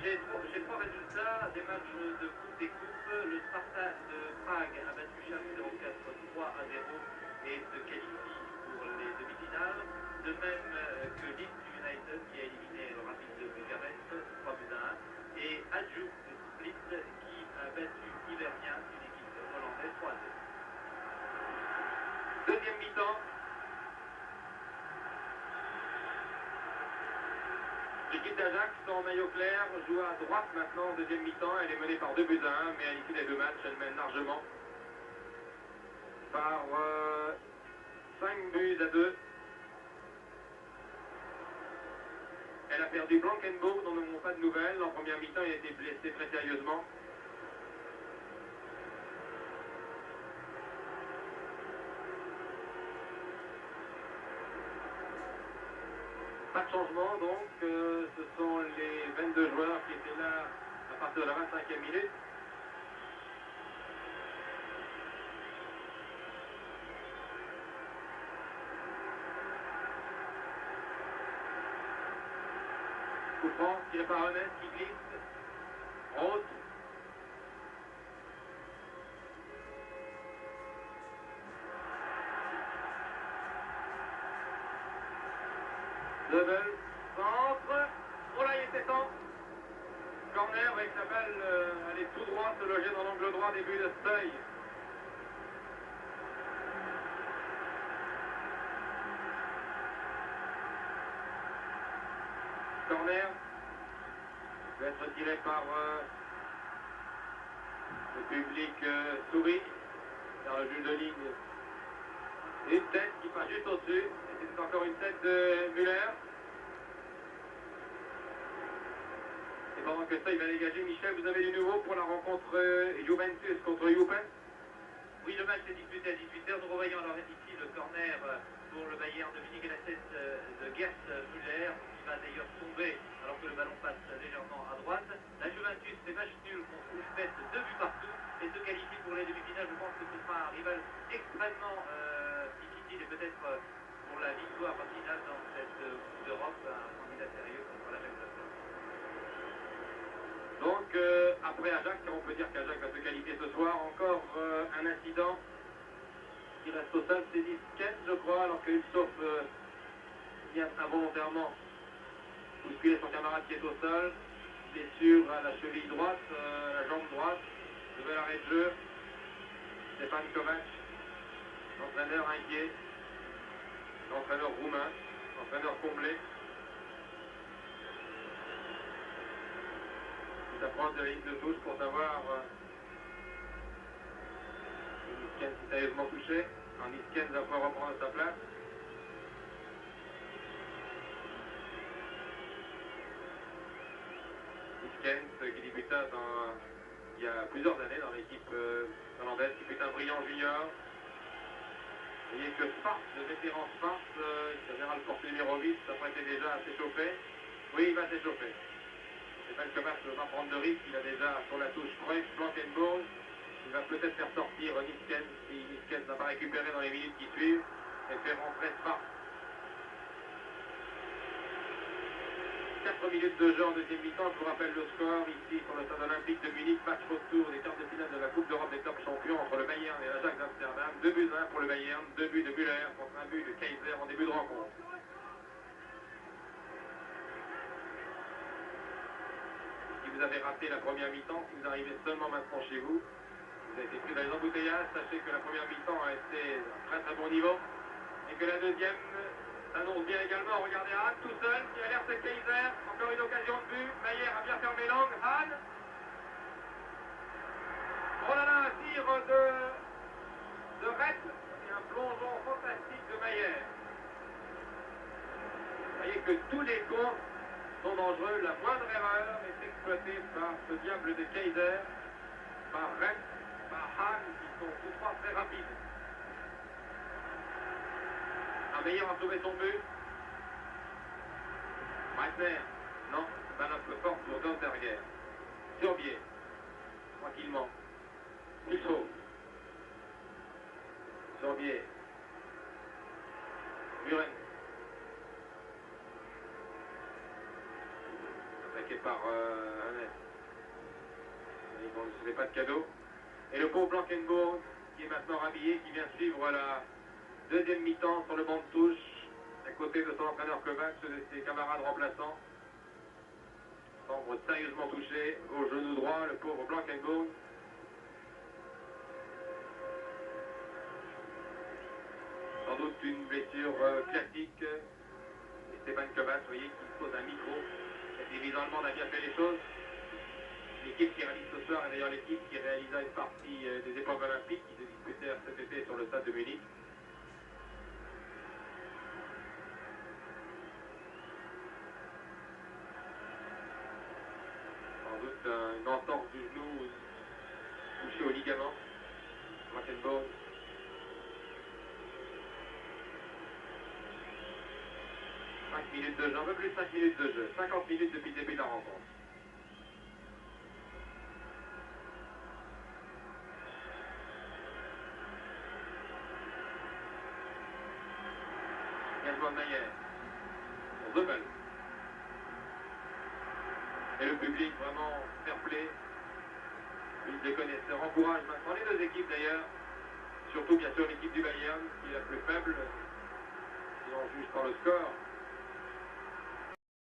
J'ai 3 résultats des matchs de Coupe des Coupes. Le Sparta de Prague a battu Schalke 04 3-0 et se qualifie pour les demi-finales. De même que Leeds United qui a éliminé le Rapid de Bucarest 3-1 et Hajduk de Split qui a battu Hibernia, une équipe hollandaise 3-2. Deuxième mi-temps. L'équipe d'Ajax en maillot clair joue à droite maintenant en deuxième mi-temps. Elle est menée par 2-1, mais à l'issue des 2 matchs, elle mène largement par 5-2. Elle a perdu Blankenburg, dont nous n'avons pas de nouvelles. En première mi-temps, il a été blessé très sérieusement. Pas de changement, donc ce sont les 22 joueurs qui étaient là à partir de la 25e minute. Coup franc, tiré par Ernest qui glisse. Roth. Level, centre. Oh là, il était temps. Corner avec la balle, elle est tout droit, se loger dans l'angle droit des buts de Steuil. Corner. Il va être tiré par le public souris. Dans le jeu de ligne. Une tête qui passe juste au-dessus. C'est encore une tête de Müller. Et pendant que ça, il va dégager. Michel, vous avez du nouveau pour la rencontre Juventus contre Juven? Oui, le match est disputé à 18h. Nous revoyons alors ici le corner pour le Bayern de Munich et la tête de Gerd Müller, qui va d'ailleurs tomber alors que le ballon passe légèrement à droite. La Juventus fait match nul contre Ulfet, 2 buts partout et se qualifie pour les demi-finales. Je pense que ce sera un rival extrêmement difficile et peut-être pour la victoire finale dans cette Coupe d'Europe, un candidat sérieux contre la même place. Donc, après Ajax, on peut dire qu'Ajax va se qualifier ce soir. Encore un incident qui reste au sol, c'est Nisken, je crois, alors que Ulshoff vient involontairement bousculer son camarade qui est au sol. Blessure à la cheville droite, la jambe droite. Nouvel arrêt de jeu. Stefan Kovac, l'entraîneur inquiet. L'entraîneur roumain, l'entraîneur comblé. Il s'approche de la ligne de touche pour savoir si Nisken est sérieusement touché. Nisken va pouvoir reprendre sa place. Niskens qui débuta il y a plusieurs années dans l'équipe hollandaise, qui fut un brillant junior. Vous voyez que Sparks, le vétéran Sparks, le général porte numéro 8, s'apprêtait déjà à s'échauffer. Oui, il va s'échauffer. Stéphane Kovacs ne va pas prendre de risque, il a déjà sur la touche Cruyff, Blankenburg. Il va peut-être faire sortir Niskens si Niskens n'a pas récupéré dans les minutes qui suivent et faire rentrer Sparks. 4 minutes de jeu en deuxième mi-temps, je vous rappelle le score ici sur le stade olympique de Munich, match retour des quarts de finale de la Coupe d'Europe des clubs champions entre le Bayern et l'Ajax d'Amsterdam. 2-1 pour le Bayern, 2 buts de Müller contre 1 but de Kaiser en début de rencontre. Si vous avez raté la première mi-temps, si vous arrivez seulement maintenant chez vous, vous avez été pris dans les embouteillages, sachez que la première mi-temps a été à très très bon niveau et que la deuxième s'annonce bien également. Regardez Hahn tout seul qui alerte Kaiser, encore une occasion de but. Mayer a bien fermé l'angle. Hahn. Oh là là, un tir de Rett et un plongeon fantastique de Mayer. Vous voyez que tous les comptes sont dangereux. La moindre erreur est exploitée par ce diable de Kaiser, par Rett, par Hahn, qui sont tous trois très rapides. Meyer a sauvé son but. Meissner, non, balle un peu forte pour Donderger. Sorbier, tranquillement. Musso. Sorbier. Muren. Attaqué par Hannes. Bon, ce n'est pas de cadeau. Et le pauvre Blankenburg, qui est maintenant rhabillé, qui vient suivre la deuxième mi-temps sur le banc de touche, à côté de son entraîneur Kovacs, de ses camarades remplaçants. Semble sérieusement touché au genou droit, le pauvre Blankenburg. Sans doute une blessure classique. Et Stéphane Kovacs, vous voyez, qui pose un micro. Cette division allemande a bien fait les choses. L'équipe qui réalise ce soir est d'ailleurs l'équipe qui réalisa une partie des épreuves olympiques qui se disputèrent cet été sur le stade de Munich. Une entorse du genou touché au ligament. Blankenburg. « 5 minutes de jeu, un peu plus de 5 minutes de jeu. 50 minutes depuis le début de la rencontre. Gazouan Mayer. Zobel. Et le public vraiment fair play. Une des connaisseurs encourage maintenant les deux équipes d'ailleurs. Surtout bien sûr l'équipe du Bayern qui est la plus faible. Si on juge par le score.